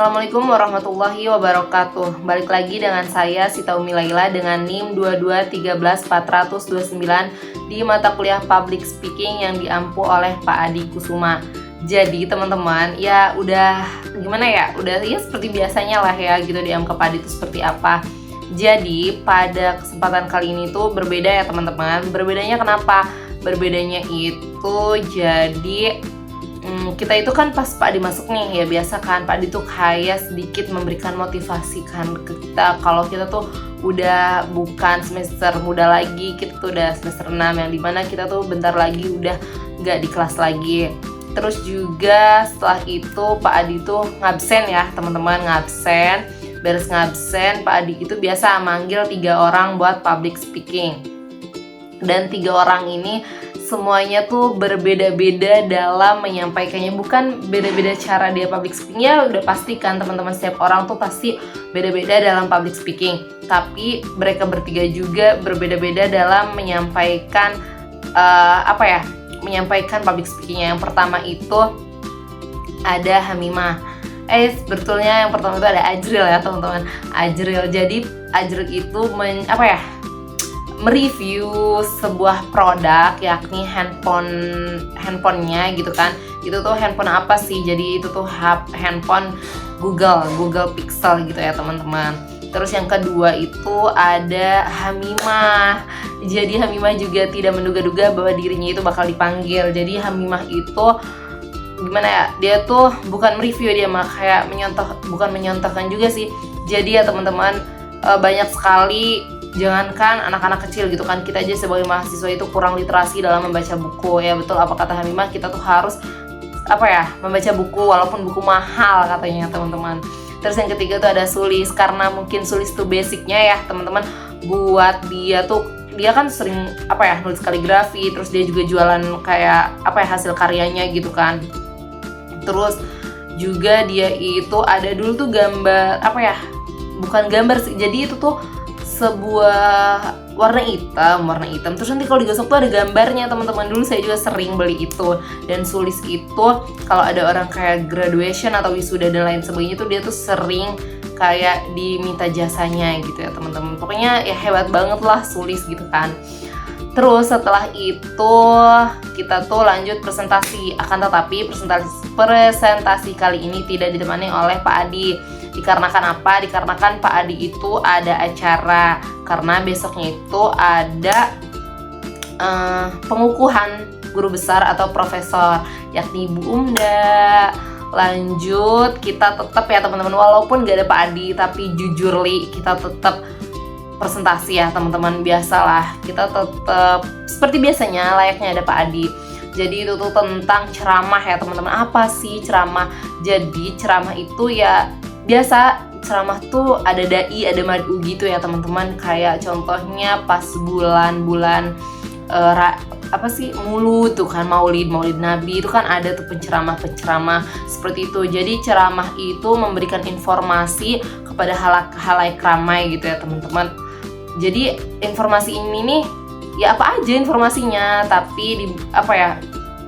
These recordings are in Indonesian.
Assalamualaikum warahmatullahi wabarakatuh. Balik lagi dengan saya Sita Umi Laila dengan NIM 2213429 di mata kuliah Public Speaking yang diampu oleh Pak Adi Kusuma. Jadi teman-teman, ya udah gimana ya? Udah ya seperti biasanya lah ya gitu di MK Pak Adi itu seperti apa. Jadi pada kesempatan kali ini tuh berbeda ya teman-teman. Berbedanya kenapa? Berbedanya itu jadi kita itu kan pas Pak Adi masuk nih ya biasa kan Pak Adi tuh kayak sedikit memberikan motivasi kan ke kita kalau kita tuh udah bukan semester muda lagi, kita tuh udah semester 6 yang dimana kita tuh bentar lagi udah nggak di kelas lagi. Terus juga setelah itu Pak Adi tuh ngabsen ya teman-teman, ngabsen. Beres ngabsen Pak Adi itu biasa manggil 3 orang buat public speaking. Dan 3 orang ini semuanya tuh berbeda-beda dalam menyampaikannya. Bukan beda-beda cara dia public speaking, ya udah pasti kan teman-teman, setiap orang tuh pasti beda-beda dalam public speaking. Tapi mereka bertiga juga berbeda-beda dalam menyampaikan menyampaikan public speakingnya. Yang pertama itu ada Hamimah. Sebetulnya yang pertama itu ada Ajril ya teman-teman. Ajril. Jadi Ajril itu mereview sebuah produk, yakni handphonenya gitu kan. Itu tuh handphone apa sih? Jadi itu tuh handphone Google Pixel gitu ya teman-teman. Terus yang kedua itu ada Hamimah. Jadi Hamimah juga tidak menduga-duga bahwa dirinya itu bakal dipanggil. Jadi Hamimah itu gimana ya? Dia tuh bukan mereview, dia malah kayak bukan menyontohkan juga sih. Jadi ya teman-teman, banyak sekali, jangankan anak-anak kecil gitu kan, kita aja sebagai mahasiswa itu kurang literasi dalam membaca buku. Ya betul apa kata Hamimah, kita tuh harus membaca buku walaupun buku mahal katanya teman-teman. Terus yang ketiga tuh ada Sulis, karena mungkin Sulis tuh basicnya ya teman-teman, buat dia kan sering nulis kaligrafi, terus dia juga jualan kayak hasil karyanya gitu kan. Terus juga dia itu ada dulu tuh gambar bukan gambar sih, jadi itu tuh sebuah warna hitam. Terus nanti kalau digosok tuh ada gambarnya teman-teman. Dulu saya juga sering beli itu. Dan Sulis itu kalau ada orang kayak graduation atau wisuda dan lain sebagainya tuh dia tuh sering kayak diminta jasanya gitu ya teman-teman. Pokoknya ya hebat banget lah Sulis gitu kan. Terus setelah itu kita tuh lanjut presentasi. Akan tetapi presentasi kali ini tidak ditemani oleh Pak Adi. Dikarenakan apa? Dikarenakan Pak Adi itu ada acara. Karena besoknya itu ada pengukuhan guru besar atau profesor, yakni Bu Umda. Lanjut, kita tetap ya teman-teman, walaupun gak ada Pak Adi, tapi jujur kita tetap presentasi ya teman-teman. Biasalah, kita tetap seperti biasanya layaknya ada Pak Adi. Jadi itu tuh tentang ceramah ya teman-teman. Apa sih ceramah? Jadi ceramah itu ya biasa, ceramah tuh ada dai, ada mad'u gitu ya teman-teman. Kayak contohnya pas bulan-bulan Maulud tuh kan, Maulid Nabi itu kan ada tuh penceramah seperti itu. Jadi ceramah itu memberikan informasi kepada halayak ramai gitu ya teman-teman. Jadi informasi ini nih ya apa aja informasinya, tapi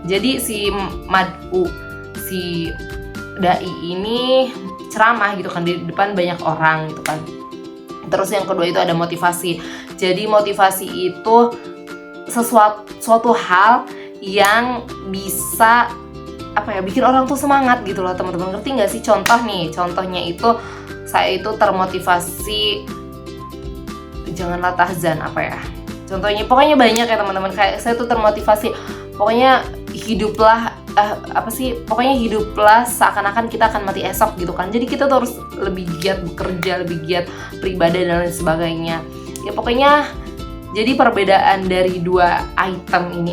jadi si mad'u, si dai ini ceramah gitu kan di depan banyak orang gitu kan. Terus yang kedua itu ada motivasi. Jadi motivasi itu suatu hal yang bisa bikin orang tuh semangat gitu loh teman-teman. Ngerti nggak sih? Contohnya itu saya itu termotivasi, janganlah tahzan contohnya, pokoknya banyak ya teman-teman. Kayak saya tuh termotivasi, pokoknya hiduplah seakan-akan kita akan mati esok gitu kan. Jadi kita tuh harus lebih giat bekerja, lebih giat beribadah dan lain sebagainya. Ya pokoknya jadi perbedaan dari dua item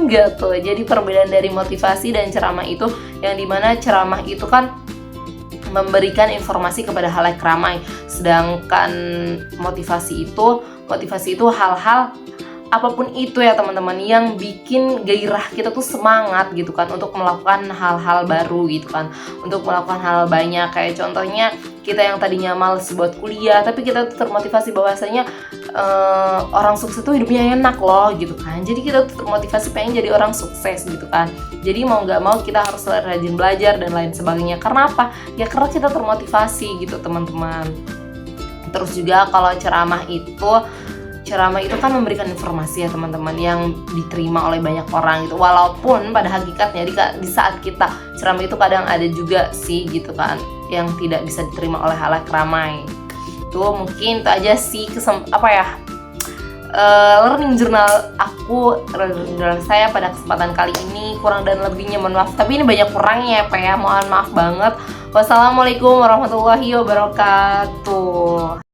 gak tuh? Jadi perbedaan dari motivasi dan ceramah itu, yang dimana ceramah itu kan memberikan informasi kepada halayak ramai, sedangkan motivasi itu hal-hal apapun itu ya teman-teman, yang bikin gairah kita tuh semangat gitu kan untuk melakukan hal-hal baru gitu kan, untuk melakukan hal banyak. Kayak contohnya kita yang tadinya males buat kuliah, tapi kita tuh termotivasi bahwasanya orang sukses tuh hidupnya enak loh gitu kan. Jadi kita tuh termotivasi pengen jadi orang sukses gitu kan. Jadi mau nggak mau kita harus rajin belajar dan lain sebagainya. Karena apa? Ya karena kita termotivasi gitu teman-teman. Terus juga kalau ceramah itu kan memberikan informasi ya teman-teman, yang diterima oleh banyak orang gitu. Walaupun pada hakikatnya di saat kita ceramah itu kadang ada juga sih gitu kan yang tidak bisa diterima oleh halayak ramai. Itu mungkin itu aja sih learning journal saya pada kesempatan kali ini. Kurang dan lebihnya mohon maaf, tapi ini banyak kurangnya ya Pak ya, mohon maaf banget. Wassalamualaikum warahmatullahi wabarakatuh.